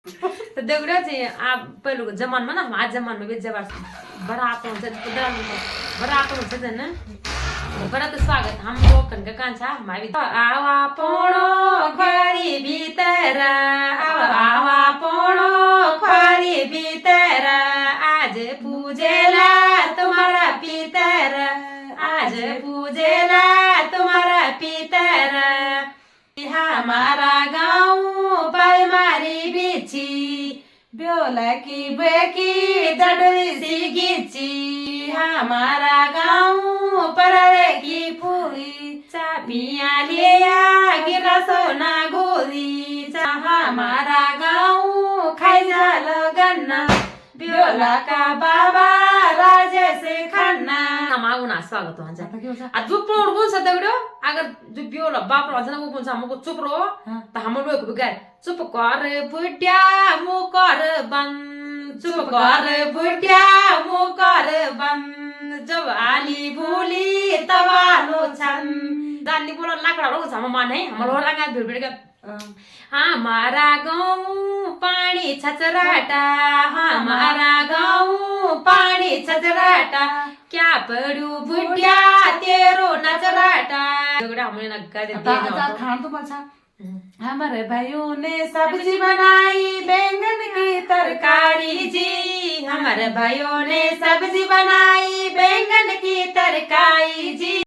तो दगड़ा चाहिँ पहिलो जमानमा न आज जमानमा भी जब बरात हुन्छ बरात हुन्छ जन बरात स्वागत हम लोग कन का कांचा हमारी आवा पोणो खरी भीतर आवा पोणो खरी भीतर आज पूजेला तुम्हारा पितर आज पूजेला तुम्हारा पितर हमारा गाँव पायमारी बिची ब्योला की बेकी दडली सी गिची हमारा गाँव पररे की फूली चापिया लिया गिरा सोना गोली हमारा गाँव खाई जाल गन्ना ब्योला का बाबा राजे से खन्ना मागुना स्वागत हुन्छ आ जो पौड बोल्छ दगडो अगर जो ब्योला बाप भन्छ न उ बोल्छ हमको चुप रो त हाम्रो लोक गाय चुप कर बुड्या मु कर बन चुप कर बुड्या मु कर बन जब आली भूली तवालो छन् जान्ने बोला लाकडा रोज हम माने हाम्रो रंगा भिडभिड हमारा गाँव पानी छचराटा हमारा गाँव पानी छचराटा क्या पड़ू बुढ़िया तेरो नचराटा हमने नग्गा दे खान तो बचा हमारे भाइयों ने सब्जी बनाई बैंगन की तरकारी जी हमारे भाइयों ने सब्जी बनाई बैंगन की तरकारी जी।